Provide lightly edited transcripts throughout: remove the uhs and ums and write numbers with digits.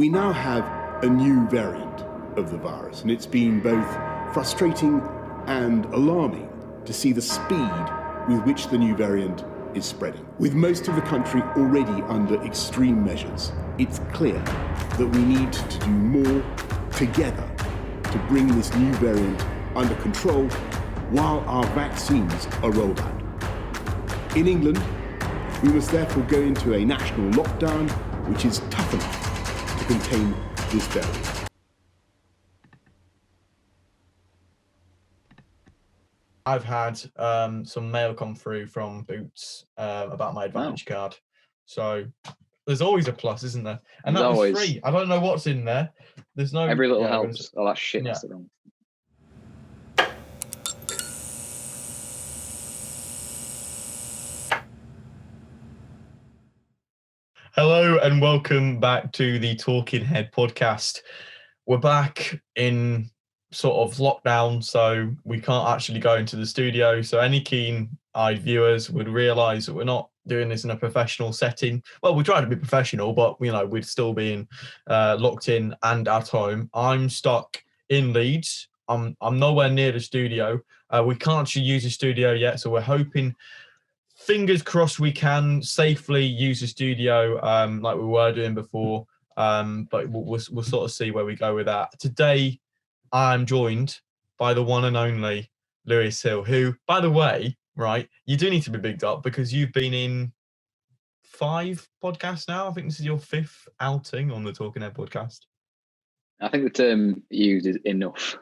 We now have a new variant of the virus, and it's been both frustrating and alarming to see the speed with which the new variant is spreading. With most of the country already under extreme measures, it's clear that we need to do more together to bring this new variant under control while our vaccines are rolled out. In England, we must therefore go into a national lockdown which is tough enough to contain this variant. I've had some mail come through from Boots about my Advantage card. So there's always a plus, isn't there? And that was free. I don't know what's in there. There's no... Every little helps. Oh, that shit is wrong. Hello and welcome back to the Talking Head podcast. We're back in sort of lockdown, so we can't actually go into the studio. So any keen-eyed viewers would realise that we're not doing this in a professional setting. Well, we try to be professional, but we'd still be locked in and at home. I'm stuck in Leeds. I'm nowhere near the studio. We can't actually use the studio yet, so we're hoping, fingers crossed, we can safely use the studio like we were doing before. But we'll sort of see where we go with that. Today, I'm joined by the one and only Lewis Hill, who, by the way, right, you do need to be bigged up because you've been in 5 podcasts now. I think this is your 5th outing on the Talking Head podcast. I think the term used is enough.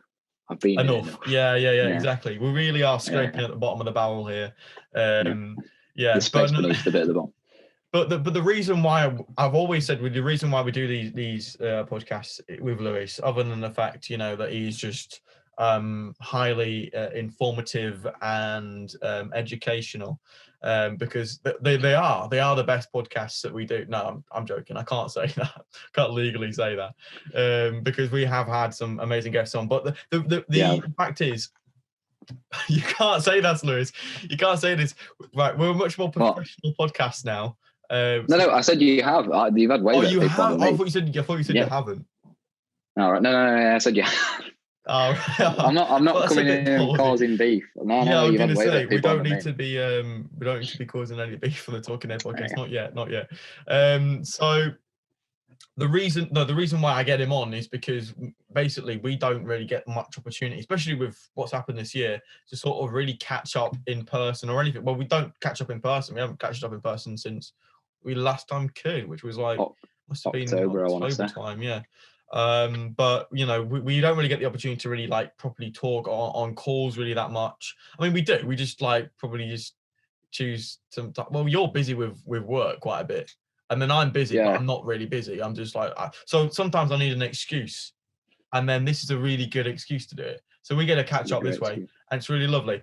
I've been enough. Yeah, exactly. We really are scraping at the bottom of the barrel here. The space beneath the bit at the bottom. But the reason why I've always said the reason why we do these podcasts with Lewis, other than the fact that he's just highly informative and educational, because they are the best podcasts that we do. No, I'm joking. I can't say that. Can't legally say that because we have had some amazing guests on. But the fact is, you can't say that, Lewis. You can't say this. Right, we're a much more professional podcast now. No, I said you have. You've had way better people have? than me. I thought you said you haven't. All right. No, I said you have. Oh, I'm not coming in and causing beef. No, I was you've going had to way say better we people don't than need me. to be we don't need to be causing any beef for the Talking Head podcast. Yeah. Not yet. So the reason why I get him on is because basically we don't really get much opportunity, especially with what's happened this year, to sort of really catch up in person or anything. Well, we don't catch up in person. We haven't catched up in person since we last time could, which was like must have been October time, yeah. But we don't really get the opportunity to really like properly talk on calls really that much. I mean, we do. We just probably just choose to. Well, you're busy with work quite a bit, and then I'm busy, but I'm not really busy. I'm just so sometimes I need an excuse, and then this is a really good excuse to do it. So we get to catch up this way, and it's really lovely.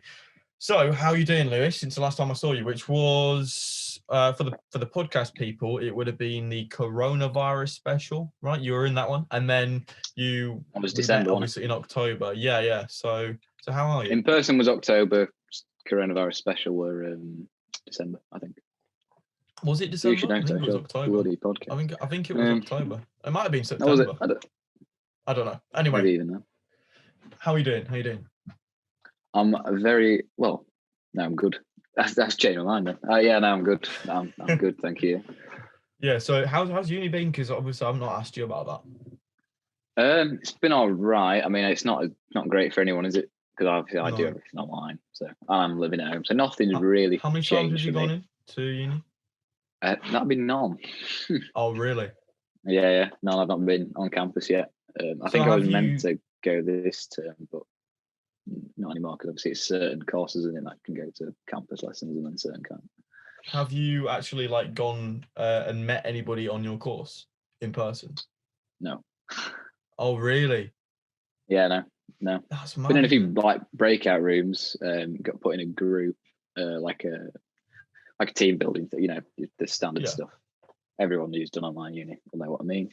So, how are you doing, Lewis? Since the last time I saw you, which was for the podcast people, it would have been the coronavirus special, right? You were in that one, and then That was December, obviously in October. Yeah. So how are you? In person was October. Coronavirus special were December, I think. Was it December? I think it was October. I think it was October. It might have been September. Was it? I don't know. Anyway, maybe even now. How are you doing? I'm very well. No, I'm good. That's changed my mind then. No, I'm good. I'm good, thank you. Yeah. So how's uni been? Because obviously I've not asked you about that. It's been all right. I mean, it's not great for anyone, is it? Because obviously I do everything online, so I'm living at home, so nothing's really. How many times have you gone in to uni? That'd be none. Oh, really? Yeah. No, I've not been on campus yet. I think I was meant to go this term, but not anymore, because obviously it's certain courses in it that can go to campus lessons and then certain can't. Have you actually gone and met anybody on your course in person? No. Oh, really? Yeah, no. That's mad. Been in a few breakout rooms. Got put in a group, like a team building, the standard stuff. Everyone who's done online uni will know what I mean.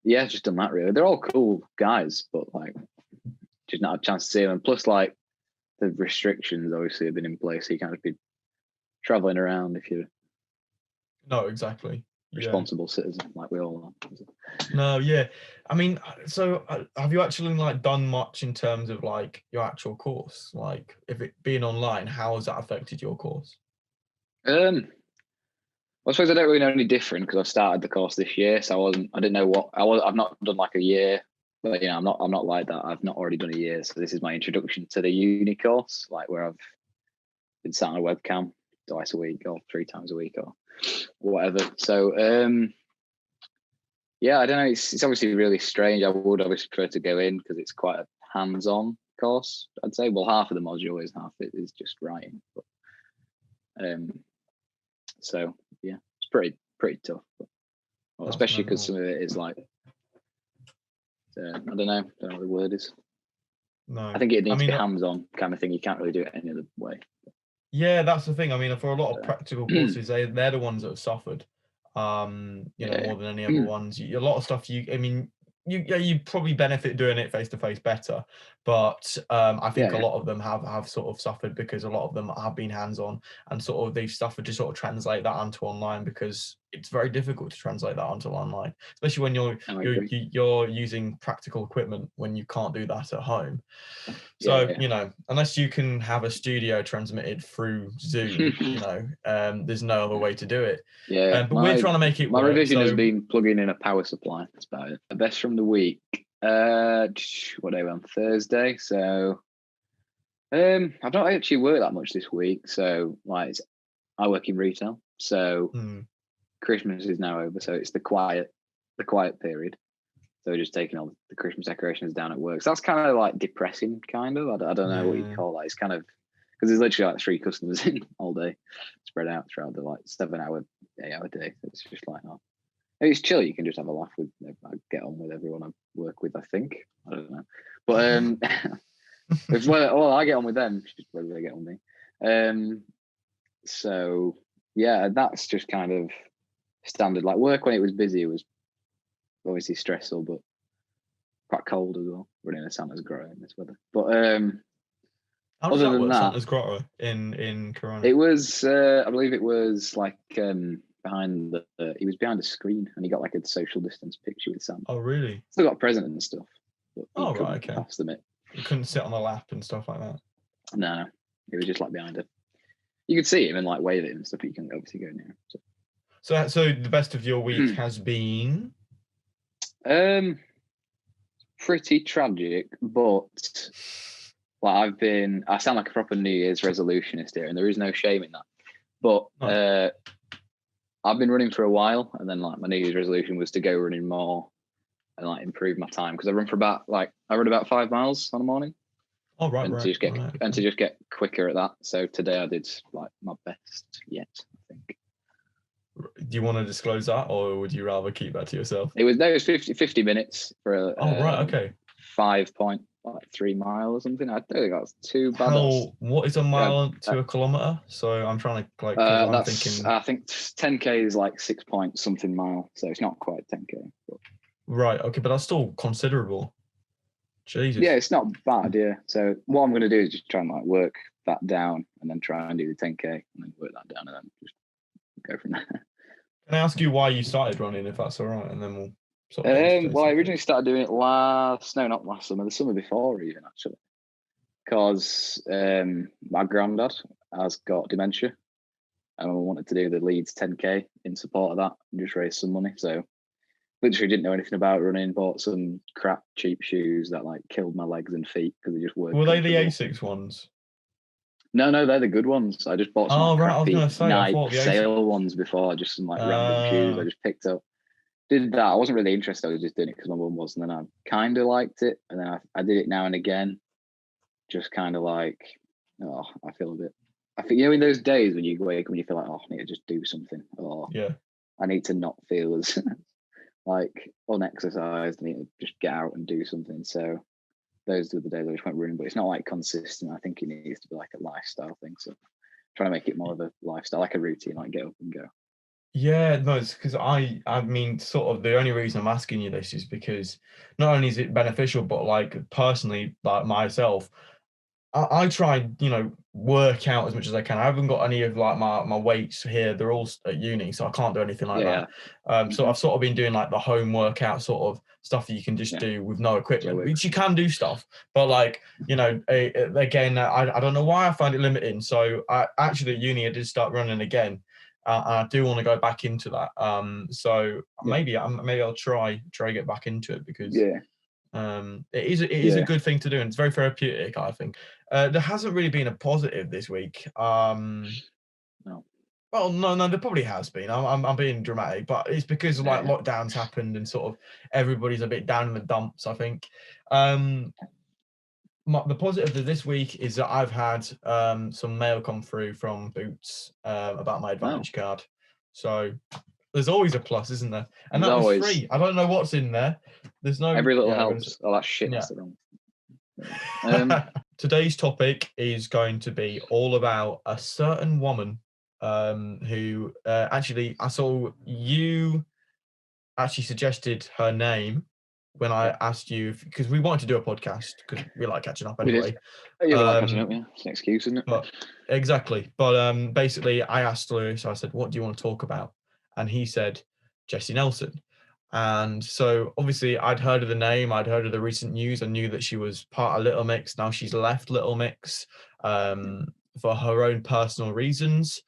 Yeah, just done that really. They're all cool guys, but just not had a chance to see them. And plus, the restrictions obviously have been in place, so you can't just be traveling around if you're. No, exactly. responsible citizen like we all are. No, yeah. I mean, so have you actually like done much in terms of like your actual course? Like, if it being online, how has that affected your course? I suppose I don't really know any different because I've started the course this year, so I didn't know what I've not done like a year, but I'm not like that. I've not already done a year, so this is my introduction to the uni course, like where I've been sat on a webcam twice a week or 3 times a week or whatever. So yeah, I don't know. It's obviously really strange. I would obviously prefer to go in because it's quite a hands-on course. I'd say, well, half of the module is, half it is just writing, but so yeah, it's pretty tough, but, well, especially because some of it is like I don't know what the word is. No, I think it needs to be hands-on kind of thing. You can't really do it any other way. Yeah, that's the thing. I mean, for a lot of practical courses, they're the ones that have suffered, you know, more than any other ones. A lot of stuff, you probably benefit doing it face to face better, but I think a lot of them have sort of suffered because a lot of them have been hands-on, and sort of they've suffered to sort of translate that onto online, because it's very difficult to translate that onto online, especially when you're using practical equipment when you can't do that at home. So you know, unless you can have a studio transmitted through Zoom, you know, there's no other way to do it. Yeah, but we're trying to make it my work. revision has been plugging in a power supply. That's about it. The best from the week. What day are we on? Thursday. So I've not actually worked that much this week. So like I work in retail. So Christmas is now over. So it's the quiet period. So we're just taking all the Christmas decorations down at work. So that's kind of like depressing, kind of. I don't know what you call that. It's kind of, because there's literally like 3 customers in all day, spread out throughout the like 7-hour, 8-hour day. It's just like, oh, it's chill. You can just have a laugh with, I get on with everyone I work with, I think. I don't know. But well, I get on with them, just whether they get on me. So yeah, that's just kind of standard. Like work when it was busy, it was obviously stressful, but quite cold as well, running a Santa's grotto in this weather. But how does that work, Santa's grotto in Corona? It was I believe it was like behind he was behind a screen, and he got like a social distance picture with Santa. Oh really? Still got a present and stuff, but oh right, okay. Pass them it. You couldn't sit on a lap and stuff like that? No, it was just like behind it. You could see him and like wave at him and stuff, but you can obviously go near him. So the best of your week has been pretty tragic, but like I sound like a proper New Year's resolutionist here, and there is no shame in that. But I've been running for a while, and then like my New Year's resolution was to go running more and like improve my time, because I run about 5 miles on the morning. Oh right, and to just get quicker at that. So today I did like my best yet, I think. Do you want to disclose that, or would you rather keep that to yourself? It was 50 minutes for a 5.3 mile or something. I don't think that's too bad. What is a mile to a kilometer? So I'm trying to like. I'm thinking. I think 10k is like 6 point something mile, so it's not quite 10k. But... Right. Okay, but that's still considerable. Jesus. Yeah, it's not bad. Yeah. So what I'm going to do is just try and like work that down, and then try and do the 10k, and then work that down, and then just go from there. Can I ask you why you started running, if that's all right, and then we'll sort of well, I originally started doing it not last summer, the summer before even, actually, because my granddad has got dementia, and I wanted to do the Leeds 10k in support of that and just raise some money. So literally didn't know anything about running, bought some crap cheap shoes that like killed my legs and feet because they just weren't. Were they the Asics ones? No, they're the good ones. I just bought some crappy Nike sale ones before, just some like random shoes I just picked up. Did that. I wasn't really interested. I was just doing it because my mum was, and then I kind of liked it, and then I did it now and again. Just kind of like, I feel in those days when you wake up and you feel like, I need to just do something, or I need to not feel as like unexercised. I need to just get out and do something. So those were the days I just went running, but it's not like consistent. I think it needs to be like a lifestyle thing. So trying to make it more of a lifestyle, like a routine, like get up and go. Yeah, no, it's because I mean, sort of the only reason I'm asking you this is because not only is it beneficial, but like personally, like myself, I try and, work out as much as I can. I haven't got any of like my weights here. They're all at uni, so I can't do anything like Yeah. that. So I've sort of been doing like the home workout sort of stuff that you can just do with no equipment, which you can do stuff. But like, again, I don't know why I find it limiting. So I actually at uni, I did start running again. And I do want to go back into that. So maybe I'll try get back into it because it is a good thing to do, and it's very therapeutic, I think. There hasn't really been a positive this week. No. Well, no, there probably has been. I'm being dramatic, but it's because like Yeah. lockdowns happened and sort of everybody's a bit down in the dumps, I think. The positive of this week is that I've had some mail come through from Boots about my Advantage card. So there's always a plus, isn't there? And that was free. I don't know what's in there. There's no every little helps. Oh, that's shit. That's the wrong. Today's topic is going to be all about a certain woman who actually I saw you actually suggested her name when I asked you, because we wanted to do a podcast because we like catching up anyway. We like catching up, yeah. It's an excuse, isn't it? But exactly. But basically I asked Lewis, I said, what do you want to talk about? And he said, Jesy Nelson. And so obviously I'd heard of the name, I'd heard of the recent news. I knew that she was part of Little Mix. Now she's left Little Mix for her own personal reasons.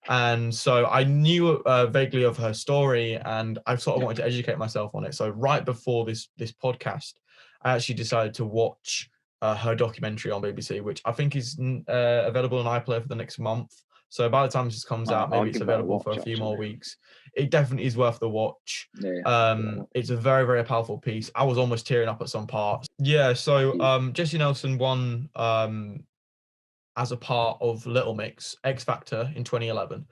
And so I knew vaguely of her story, and I sort of wanted to educate myself on it. So right before this podcast, I actually decided to watch her documentary on BBC, which I think is available on iPlayer for the next month. So by the time this comes out, maybe it's available for a few more weeks. It definitely is worth the watch. It's a very, very powerful piece. I was almost tearing up at some parts. Yeah, so Jesy Nelson won as a part of Little Mix X Factor in 2011.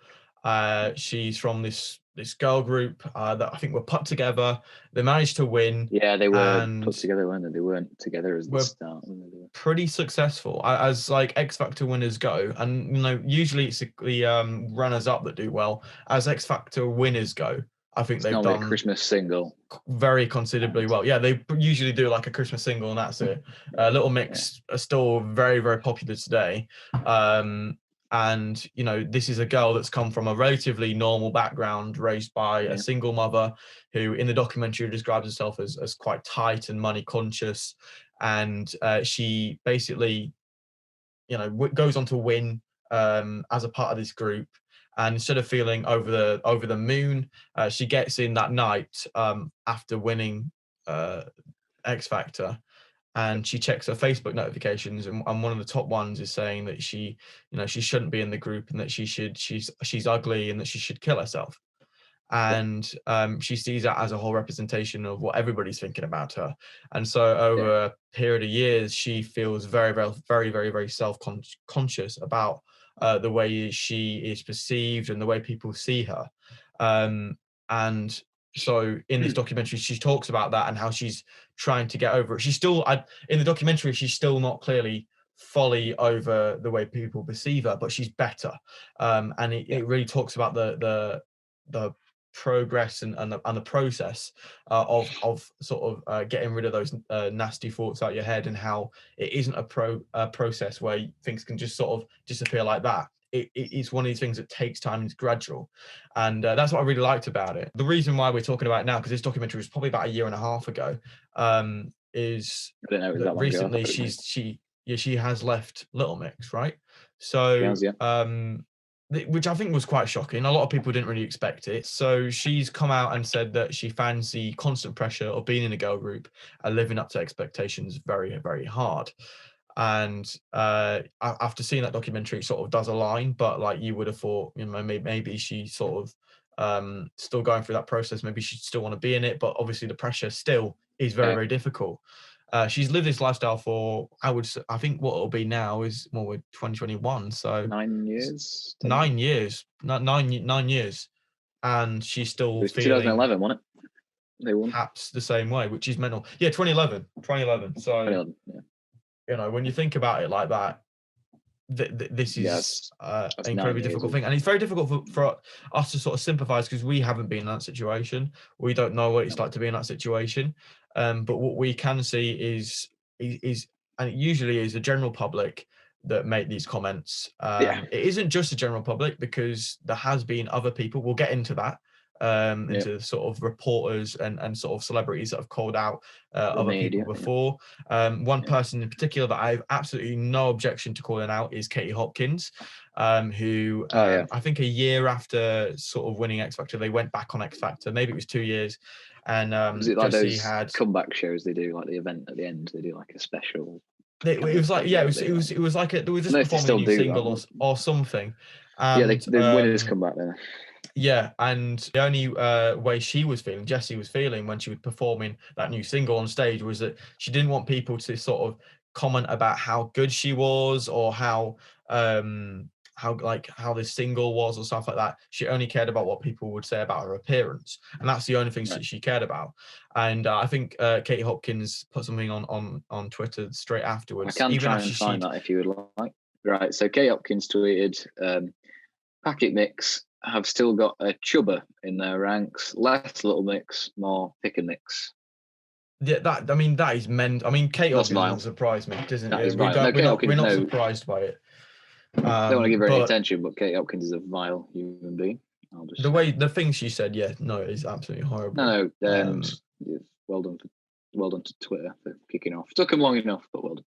She's from this girl group that I think were put together. They managed to win. Yeah, they were put together, weren't they? They weren't together as the start. Pretty successful as like X Factor winners go, and usually it's the runners up that do well. As X Factor winners go, I think they've done a Christmas single very considerably well. Yeah, they usually do like a Christmas single and that's it. Little Mix are still very, very popular today. And this is a girl that's come from a relatively normal background, raised by a single mother who in the documentary describes herself as quite tight and money conscious. And she basically, goes on to win as a part of this group. And instead of feeling over the moon, she gets in that night after winning X Factor, and she checks her Facebook notifications, and one of the top ones is saying that she shouldn't be in the group, and that she's ugly, and that she should kill herself. And she sees that as a whole representation of what everybody's thinking about her. And so over a period of years, she feels very, very, very, very, very self-conscious about the way she is perceived and the way people see her. And so in this documentary, she talks about that and how she's trying to get over it. She's still, in the documentary, she's still not clearly fully over the way people perceive her, but she's better. And it really talks about the progress and the process of sort of getting rid of those nasty thoughts out your head, and how it isn't a process where things can just sort of disappear like that. It's one of these things that takes time and it's gradual, and that's what I really liked about it. The reason why we're talking about it now, because this documentary was probably about 1.5 years ago, is that recently she has left Little Mix, right? So which I think was quite shocking. A lot of people didn't really expect it. So she's come out and said that she finds the constant pressure of being in a girl group and living up to expectations very, very hard. And after seeing that documentary, it sort of does align, but like you would have thought, maybe she sort of still going through that process. Maybe she still want to be in it, but obviously the pressure still is very, very difficult. She's lived this lifestyle for, I think what it'll be now is, well, we're 2021, so 9 years. 9 years, 9 years, and she's still feeling 2011, wasn't it? They won. Perhaps the same way, which is mental. Yeah, 2011. So 2011, when you think about it like that, this is an incredibly difficult thing, and it's very difficult for us to sort of sympathize, because we haven't been in that situation. We don't know what it's like to be in that situation. But what we can see is, and it usually is the general public that make these comments. Yeah. It isn't just the general public, because there has been other people. We'll get into that. Into sort of reporters and sort of celebrities that have called out other media, people before. One person in particular that I have absolutely no objection to calling out is Katie Hopkins, who I think a year after sort of winning X Factor, they went back on X Factor. Maybe it was 2 years. And was it like Jesy those had comeback shows they do, like the event at the end? They do like a special. it was like it was like they were just performing a new single or something. And, the winners come back there. Yeah, and the only way Jesy was feeling when she was performing that new single on stage was that she didn't want people to sort of comment about how good she was or how this single was or stuff like that. She only cared about what people would say about her appearance, and that's the only thing she cared about. And I think Katie Hopkins put something on Twitter straight afterwards. I can try and find that if you would like. Right, so Katie Hopkins tweeted, Packet Mix have still got a chubber in their ranks, less Little Mix, more Pick and Mix. Yeah, that is meant. I mean, Kate Hopkins doesn't surprise me, doesn't it? We're not surprised by it. Don't want to give her any attention, but Kate Hopkins is a vile human being. The things she said, is absolutely horrible. No, well done to Twitter for kicking off. It took them long enough, but well done.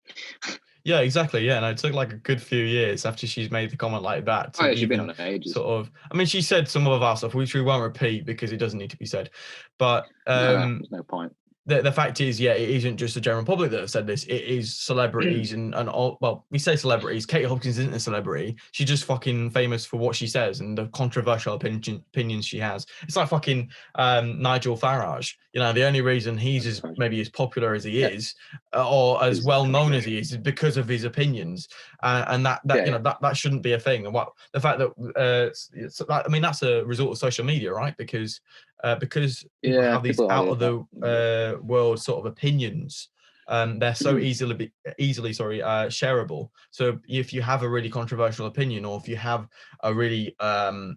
Yeah, exactly. Yeah, and it took like a good few years after she's made the comment like that to she's been on it ages. Sort of. I mean, she said some of our stuff, which we won't repeat because it doesn't need to be said. But there's no point. The fact is, it isn't just the general public that have said this. It is celebrities and all. Well, we say celebrities. Katie Hopkins isn't a celebrity. She's just fucking famous for what she says and the controversial opinions she has. It's like fucking Nigel Farage. The only reason he's maybe as popular as he is, or as well known as he is because of his opinions. And that shouldn't be a thing. And the fact that that's a result of social media, right? Because people have these out of the world sort of opinions, they're so easily shareable. So if you have a really controversial opinion, or if you have a really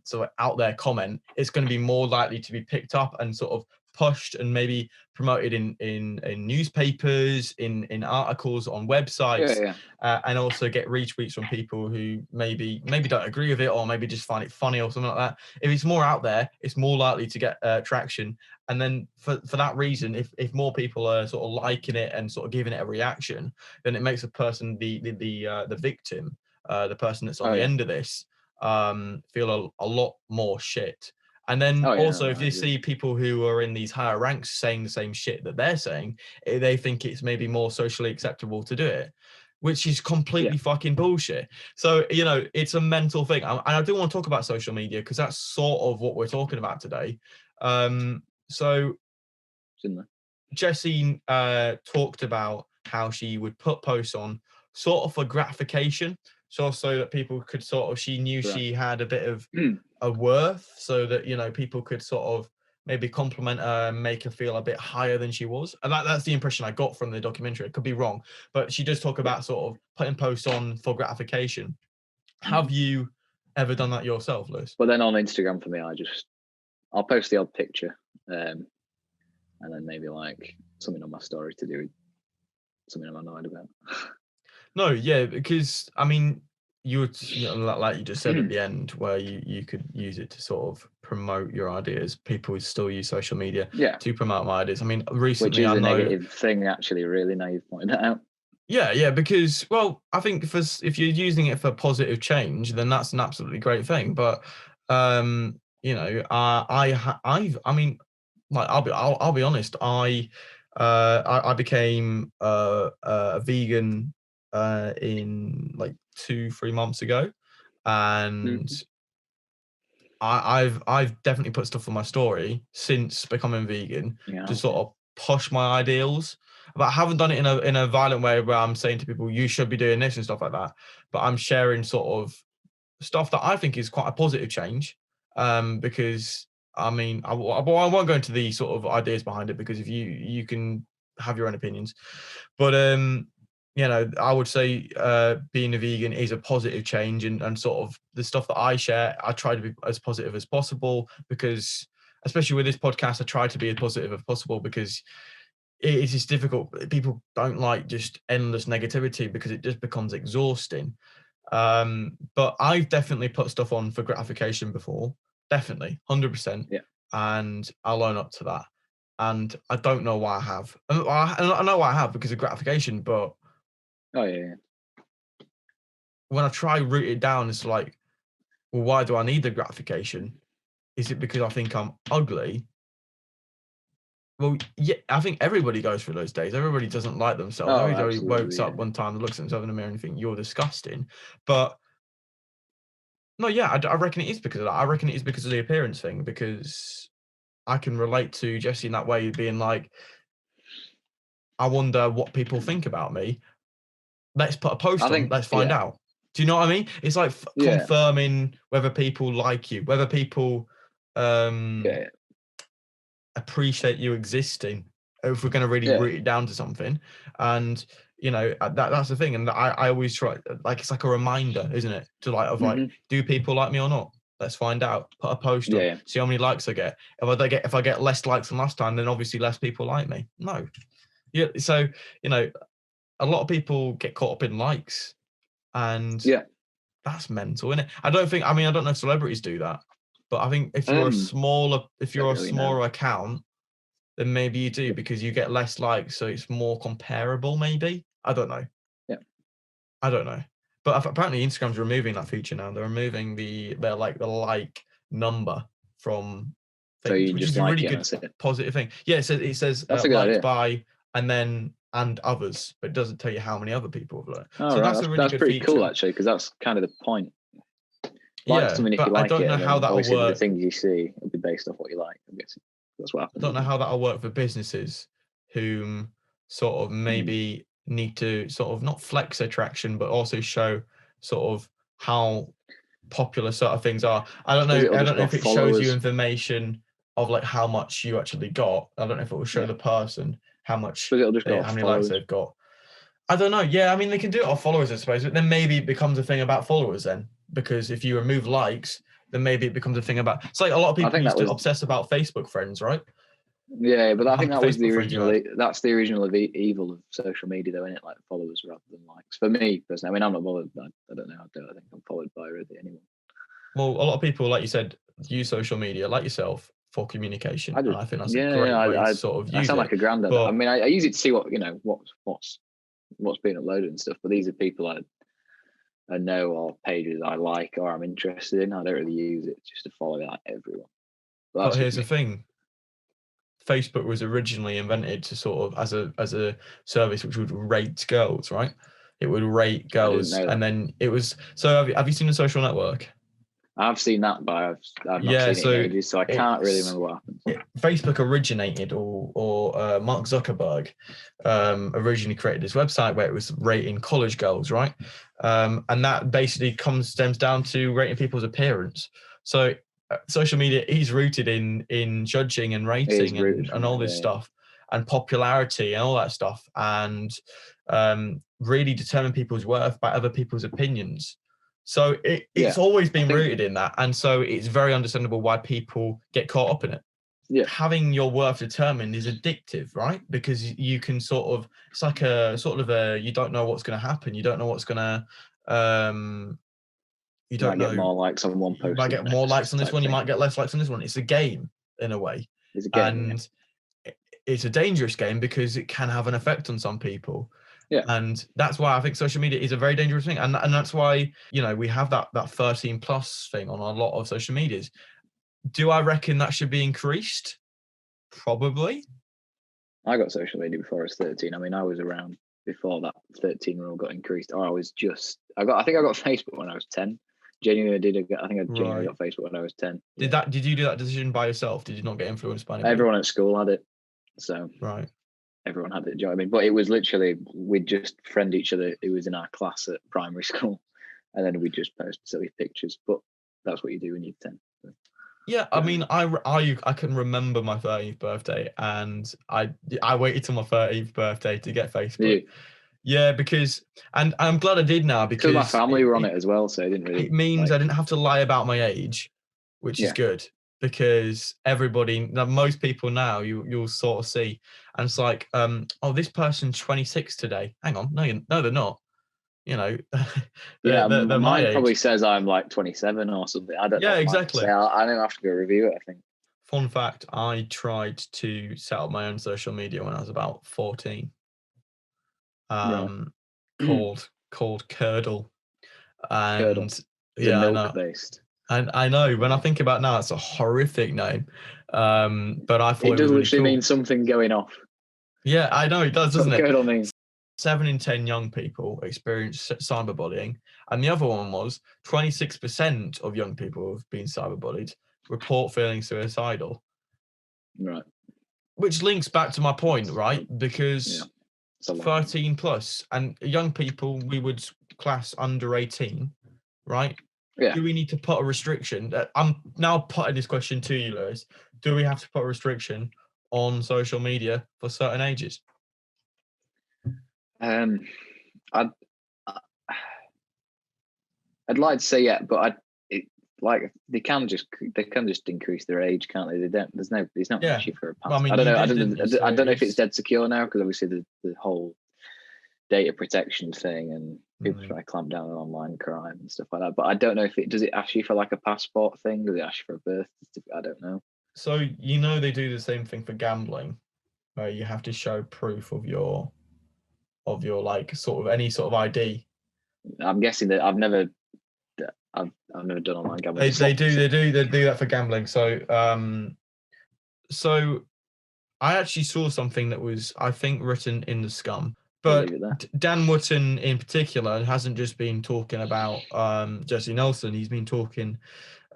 sort of out there comment, it's going to be more likely to be picked up and sort of pushed and maybe promoted in newspapers, in articles, on websites, and also get retweets from people who maybe don't agree with it, or maybe just find it funny or something like that. If it's more out there, it's more likely to get traction. And then for that reason, if more people are sort of liking it and sort of giving it a reaction, then it makes a person the victim, the person that's on the end of this, feel a lot more shit. And then if you see people who are in these higher ranks saying the same shit that they're saying, they think it's maybe more socially acceptable to do it, which is completely fucking bullshit. So, it's a mental thing. And I do want to talk about social media because that's sort of what we're talking about today. So Jesy talked about how she would put posts on sort of for gratification, so that people could she knew she had a bit of a worth, so that people could sort of maybe compliment her and make her feel a bit higher than she was. And that's the impression I got from the documentary. It could be wrong, but she does talk about sort of putting posts on for gratification. Have you ever done that yourself, Lewis? Well, then on Instagram for me, I'll post the odd picture, and then maybe like something on my story to do with something I'm annoyed about. No, yeah, because I mean, like you just said at the end, where you could use it to sort of promote your ideas. People still use social media to promote my ideas. I mean, recently, which is a negative thing, actually. Really, now you've pointed that out. Yeah, because I think if you're using it for positive change, then that's an absolutely great thing. But I mean, like I'll be honest, I became a vegan in like 2-3 months ago, and I've definitely put stuff on my story since becoming vegan to sort of push my ideals. But I haven't done it in a violent way where I'm saying to people you should be doing this and stuff like that. But I'm sharing sort of stuff that I think is quite a positive change, because I mean I won't go into the sort of ideas behind it, because if you can have your own opinions, but I would say being a vegan is a positive change, and sort of the stuff that I share, I try to be as positive as possible, because especially with this podcast, I try to be as positive as possible, because it's just difficult. People don't like just endless negativity because it just becomes exhausting. But I've definitely put stuff on for gratification before, definitely 100%. Yeah. And I'll own up to that. And I don't know why I have. I know why I have because of gratification, but Oh yeah. when I try root it down, it's like, well, why do I need the gratification? Is it because I think I'm ugly? Well, yeah, I think everybody goes through those days. Everybody doesn't like themselves. Oh, Everybody absolutely, wakes up one time and looks at themselves in the mirror and think you're disgusting. But no, yeah, I reckon it is because of that. I reckon it is because of the appearance thing, because I can relate to Jesy in that way, being like, I wonder what people think about me. Let's put a post I on, think, let's find yeah. out. Do you know what I mean? It's like Yeah. confirming whether people like you, whether people Yeah. appreciate you existing, if we're going to really Yeah. root it down to something. And you know, that's the thing. And I always try, like, it's like a reminder, isn't it, to like, of like, do people like me or not? Let's find out. Put a post on, Yeah. see how many likes I get. If I get less likes than last time, then obviously less people like me. No. Yeah. So, you know, a lot of people get caught up in likes, and Yeah. that's mental, isn't it? I don't know if celebrities do that, but I think if you're a Don't really know. smaller account, then maybe you do, because you get less likes, so it's more comparable, maybe. I don't know. Yeah. I don't know. But apparently Instagram's removing that feature now. They're removing the like number from So things, you which just is a like really it, and good that's it. positive thing. Yeah, it says That's a good liked idea. by and others, but it doesn't tell you how many other people have liked. Oh, So right. that's a really good pretty feature. cool, actually, because that's kind of the point. Like Yeah, something if but you I like don't it, know and how then that'll obviously the work. things you see will be based off what you like. I'm guessing that's what I happens. don't know how that'll work for businesses who sort of maybe need to sort of not flex attraction, but also show sort of how popular sort of things are. I don't know. It'll I just don't know go if it shows you followers. information of like how much you actually got. I don't know if it will show the person how much, But it'll just go how off many likes followers. they've got. I don't know. Yeah, I mean, they can do it off followers, I suppose, but then maybe it becomes a thing about followers then, because if you remove likes, then maybe it becomes a thing about. It's like a lot of people used to obsess about Facebook friends, right? Yeah, but I think How that many was the Facebook friends you original. had. That's the original evil of social media, though, isn't it? Like followers rather than likes. For me personally, I mean, I'm not bothered. I don't know how to do it. I think I'm followed by really anyone. Well, a lot of people, like you said, use social media, like yourself, for communication, and I think that's a great way to sort of use it. I sound like a granddad. But I mean, I use it to see what what's being uploaded and stuff. But these are people I know, or pages I like or I'm interested in. I don't really use it just to follow like everyone. But here's the thing: Facebook was originally invented to sort of as a service which would rate girls, right? It would rate girls, and then it was. So have you seen The Social Network? I've seen that, but I've not seen it in ages, so I can't really remember what happened. Facebook originated, or Mark Zuckerberg originally created this website where it was rating college girls, right? And that basically stems down to rating people's appearance. So social media is rooted in judging and rating and all this stuff, and popularity and all that stuff, and really determine people's worth by other people's opinions. So it's always been rooted in that, and so it's very understandable why people get caught up in it. Yeah, having your worth determined is addictive, right? Because you can sort of, it's like a sort of a, you don't know what's going to happen. You don't know what's going to, you don't know. Get more likes on one post. You might get more likes on this one. You might get less likes on this one. It's a game in a way. It's a game, and it's a dangerous game because it can have an effect on some people. Yeah. And that's why I think social media is a very dangerous thing. And that's why, you know, we have that 13 plus thing on a lot of social medias. Do I reckon that should be increased? Probably. I got social media before I was 13. I mean, I was around before that 13 rule got increased. Or I think I got Facebook when I was 10. Genuinely genuinely got Facebook when I was 10. Did you do that decision by yourself? Did you not get influenced by anybody? Everyone at school had it. So everyone had it. Do you know what I mean? But it was literally, we'd just friend each other who was in our class at primary school, and then we'd just post silly pictures. But that's what you do when you're 10. So. Yeah, I mean, I can remember my 30th birthday, and I waited till my 30th birthday to get Facebook. Yeah, because, and I'm glad I did now, because my family were on it as well, so I didn't really. It means I didn't have to lie about my age, which is good, because most people now, you'll sort of see, and it's like, oh, this person's 26 today. Hang on, no, they're not. You know, they're my mine age. probably says I'm like 27 or something. I don't know. Yeah, exactly. I don't have to go review it, I think. Fun fact, I tried to set up my own social media when I was about 14. Called Curdle. And Curdle. Is yeah, it I know. milk based? And I know, when I think about it now, it's a horrific name. But I thought It does was really literally cool. mean something going off. Yeah, I know it does, doesn't it? Curdle means 7 in 10 young people experience cyberbullying, and the other one was 26% of young people who've been cyberbullied report feeling suicidal. Right. Which links back to my point, right? Because 13 plus, and young people we would class under 18, right? Yeah. Do we need to put a restriction? I'm now putting this question to you, Lewis. Do we have to put a restriction on social media for certain ages? I'd like to say yeah, but they can just increase their age, can't they? They don't. There's no issue for a pass. Well, I mean, I don't know. I don't know if it's it's dead secure now, because obviously the whole data protection thing and people try to clamp down on online crime and stuff like that. But I don't know if does it ask you for like a passport thing? Does it ask you for a birth certificate? I don't know. So they do the same thing for gambling, where you have to show proof of your like sort of any sort of ID. I'm guessing that I've never done online gambling. They do that for gambling. So I actually saw something that was, I think, written in the Scum. But Dan Wootton in particular hasn't just been talking about Jesy Nelson. He's been talking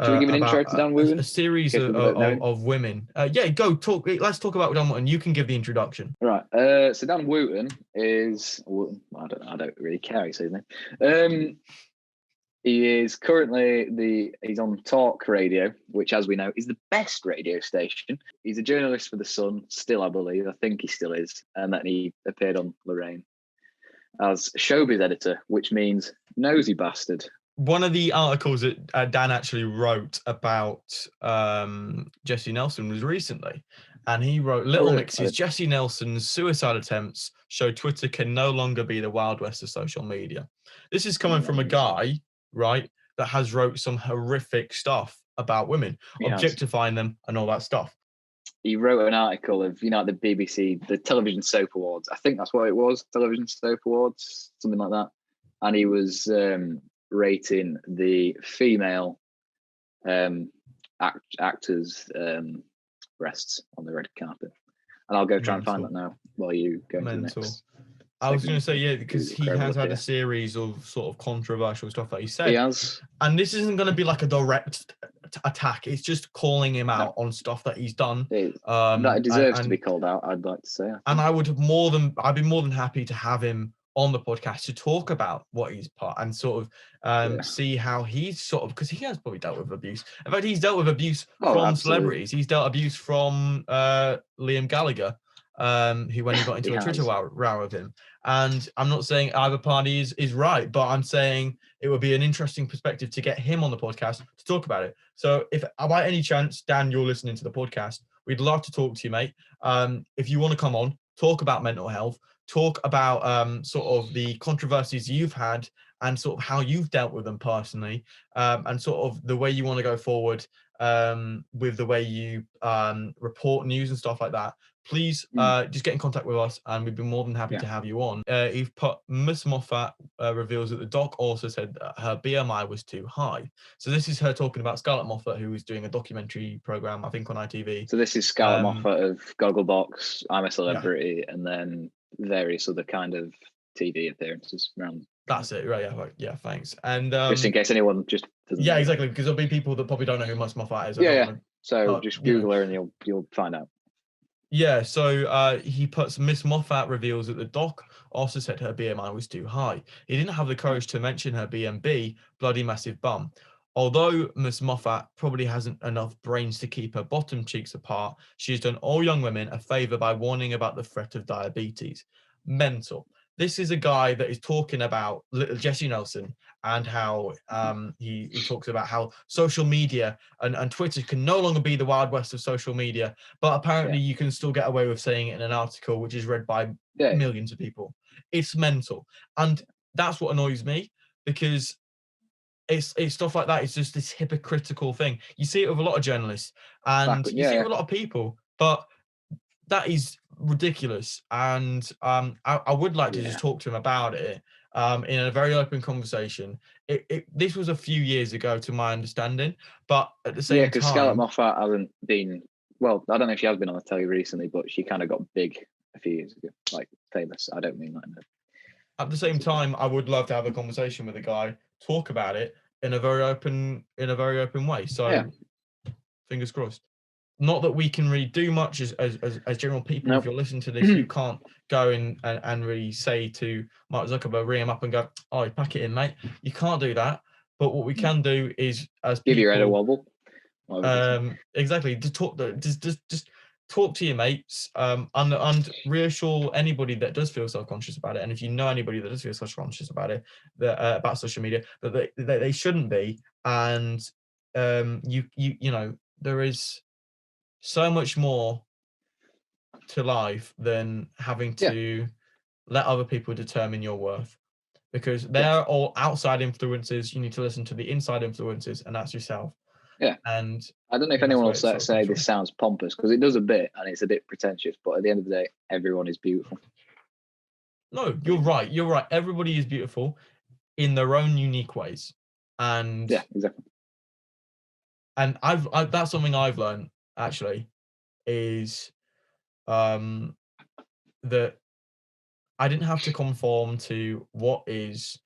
Should we give an intro to Dan Wootton? A series of women. Go talk. Let's talk about Dan Wootton. You can give the introduction. Right. So Dan Wootton is, I don't really care. He says his name. He is currently he's on Talk Radio, which, as we know, is the best radio station. He's a journalist for The Sun, still, I believe. I think he still is. And then he appeared on Lorraine as showbiz editor, which means nosy bastard. One of the articles that Dan actually wrote about Jesy Nelson was recently. And he wrote, Little Mix's Jesy Nelson's suicide attempts show Twitter can no longer be the Wild West of social media. This is coming from a guy, right, that has wrote some horrific stuff about women, objectifying them and all that stuff. He wrote an article of, the BBC, the Television Soap Awards. I think that's what it was, Television Soap Awards, something like that. And he was rating the female actors' breasts on the red carpet. And I'll go try and find that now while you go into the next. I was going to say, because he has had a series of sort of controversial stuff that he said. He has. And this isn't going to be like a direct attack. It's just calling him out on stuff that he's done. That deserves to be called out, I'd like to say. And I'd be more than happy to have him on the podcast to talk about what he's put and sort of see how he's sort of, because he has probably dealt with abuse. In fact, he's dealt with abuse from celebrities. He's dealt abuse from Liam Gallagher. Who, when he got into a Twitter row with him. And I'm not saying either party is right, but I'm saying it would be an interesting perspective to get him on the podcast to talk about it. So if by any chance, Dan, you're listening to the podcast, we'd love to talk to you, mate. If you want to come on, talk about mental health, talk about sort of the controversies you've had and sort of how you've dealt with them personally, and sort of the way you want to go forward with the way you report news and stuff like that. Please just get in contact with us and we'd be more than happy to have you on. You've put Miss Moffat reveals that the doc also said that her BMI was too high. So this is her talking about Scarlett Moffat, who was doing a documentary program, I think, on ITV. So this is Scarlett Moffat of Gogglebox, I'm a Celebrity, and then various other kind of TV appearances around. That's it, right? Yeah, thanks. And just in case anyone just doesn't know. Exactly, because there'll be people that probably don't know who Miss Moffat is. So just Google her and you'll find out. Yeah, so he puts Miss Moffat reveals that the doc also said her BMI was too high. He didn't have the courage to mention her BMB, bloody massive bum. Although Miss Moffat probably hasn't enough brains to keep her bottom cheeks apart, she has done all young women a favour by warning about the threat of diabetes. Mental. this is a guy that is talking about little Jesy Nelson and how he talks about how social media and Twitter can no longer be the Wild West of social media, but apparently you can still get away with saying it in an article which is read by millions of people. It's mental. And that's what annoys me, because it's stuff like that. It's just this hypocritical thing. You see it with a lot of journalists, and you see it with a lot of people, but that is ridiculous. And I would like to just talk to him about it in a very open conversation. This was a few years ago, to my understanding, but at the same time, because Scarlett Moffat hasn't been. Well, I don't know if she has been on the telly recently, but she kind of got big a few years ago, like famous. I don't mean that. At the same time, I would love to have a conversation with a guy, talk about it in a very open way. So fingers crossed. Not that we can really do much as general people. Nope. If you're listening to this, you can't go and really say to Mark Zuckerberg, ring him up and go, "Oh, pack it in, mate." You can't do that. But what we can do is, as give people, your head a wobble. Exactly. Just talk to your mates, and reassure anybody that does feel self-conscious about it. And if you know anybody that does feel self-conscious about it, that about social media, that they shouldn't be. And you know, there is so much more to life than having to let other people determine your worth, because they're all outside influences. You need to listen to the inside influences, and that's yourself. And I don't know if anyone will say this sounds pompous, because it does a bit, and it's a bit pretentious, but at the end of the day, everyone is beautiful. No, you're right. You're right. Everybody is beautiful in their own unique ways. And exactly. And I've that's something I've learned, actually, is that I didn't have to conform to what is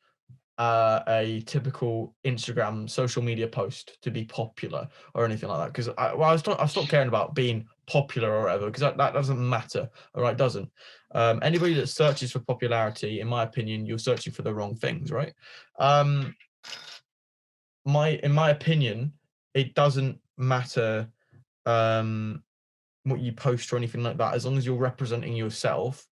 a typical Instagram social media post to be popular or anything like that. Because I stopped caring about being popular or whatever, because that doesn't matter. All right, doesn't. Anybody that searches for popularity, in my opinion, you're searching for the wrong things, right? In my opinion, it doesn't matter what you post or anything like that, as long as you're representing yourself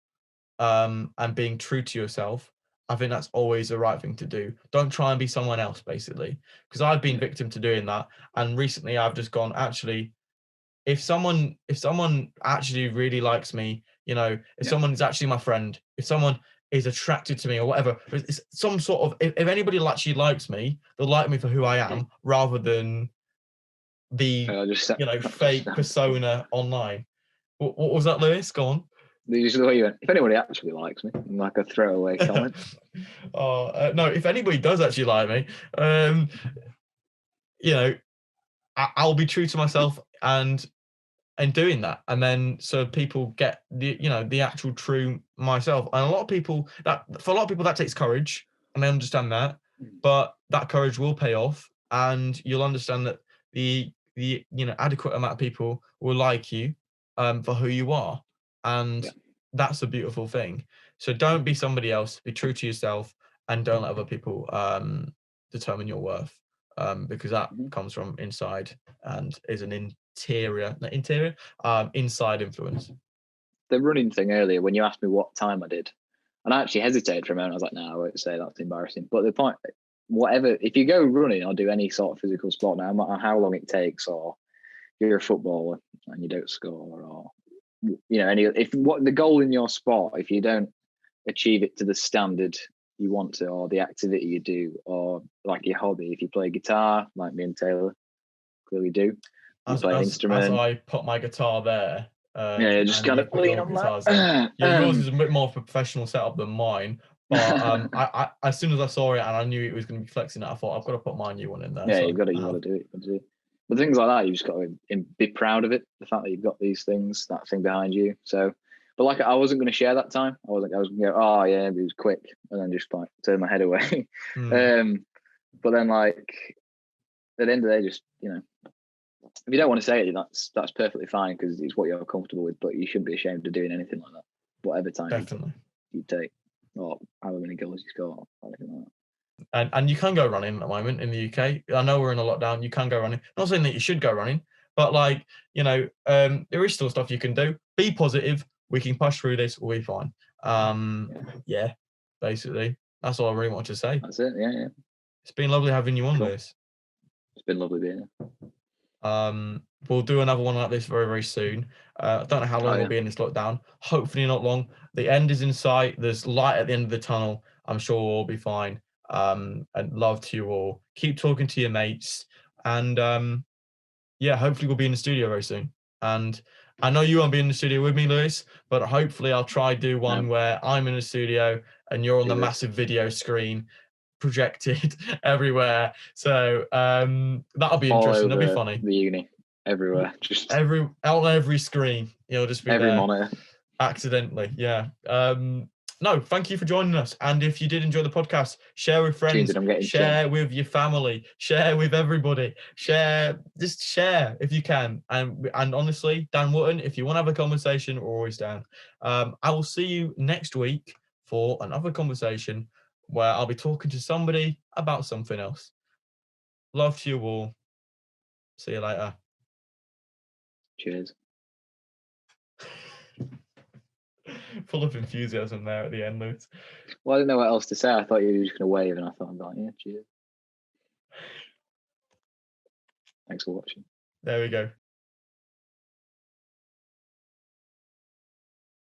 and being true to yourself. I think that's always the right thing to do. Don't try and be someone else, basically, because I've been victim to doing that. And recently I've just gone, actually, if someone actually really likes me, you know, if someone is actually my friend, if someone is attracted to me or whatever, it's some sort of, if anybody actually likes me, they'll like me for who I am, rather than the fake persona online. What was that, Lewis? Go on. Usually the way you went, if anybody actually likes me, like a throwaway comment. No, if anybody does actually like me, you know, I'll be true to myself and doing that, and then so people get the actual true myself. And for a lot of people that takes courage, and they understand that, but that courage will pay off, and you'll understand that the adequate amount of people will like you for who you are. And that's a beautiful thing. So don't be somebody else, be true to yourself, and don't let other people determine your worth, because that comes from inside and is an inside influence. The running thing earlier, when you asked me what time I did, and I actually hesitated for a moment, I was like, no, I won't say, that's embarrassing. But the point, whatever, if you go running or do any sort of physical sport, no matter how long it takes, or you're a footballer and you don't score, or if what the goal in your sport, if you don't achieve it to the standard you want to, or the activity you do, or like your hobby, if you play guitar like me and Taylor clearly do, as I put my guitar there, just kind of lean on that. Yours is a bit more of a professional setup than mine, but I as soon as I saw it and I knew it was going to be flexing it, I thought, I've got to put my new one in there. You got to do it. But things like that, you just got to be proud of it. The fact that you've got these things, that thing behind you. So, but like, I wasn't going to share that time. I was going to go, oh yeah, it was quick, and then just like turn my head away. But then like at the end of the day, just if you don't want to say it, that's perfectly fine, because it's what you're comfortable with. But you shouldn't be ashamed of doing anything like that, whatever time you take, or however many goals you score, or anything like that. And you can go running at the moment in the UK. I know we're in a lockdown. You can go running. Not saying that you should go running, but like, there is still stuff you can do. Be positive. We can push through this. We'll be fine. basically. That's all I really wanted to say. That's it. Yeah. It's been lovely having you on, Cool. Lewis. It's been lovely being here. We'll do another one like this very, very soon. I don't know how long we'll be in this lockdown. Hopefully not long. The end is in sight. There's light at the end of the tunnel. I'm sure we'll all be fine. And love to you all. Keep talking to your mates. And hopefully we'll be in the studio very soon. And I know you won't be in the studio with me, Lewis, but hopefully I'll try do one where I'm in the studio and you're on the massive video screen projected everywhere. So that'll be interesting. That'll be funny. The uni, everywhere, just on every screen. You'll just be every there monitor. Accidentally. Yeah. No, thank you for joining us. And if you did enjoy the podcast, share with friends, share with your family, share with everybody, just share if you can. And honestly, Dan Wotton, if you want to have a conversation, we're always down. I will see you next week for another conversation where I'll be talking to somebody about something else. Love to you all. See you later. Cheers. Full of enthusiasm there at the end, Lewis. Well, I didn't know what else to say. I thought you were just going to wave, and I thought, I'm like, yeah, cheers. Thanks for watching. There we go.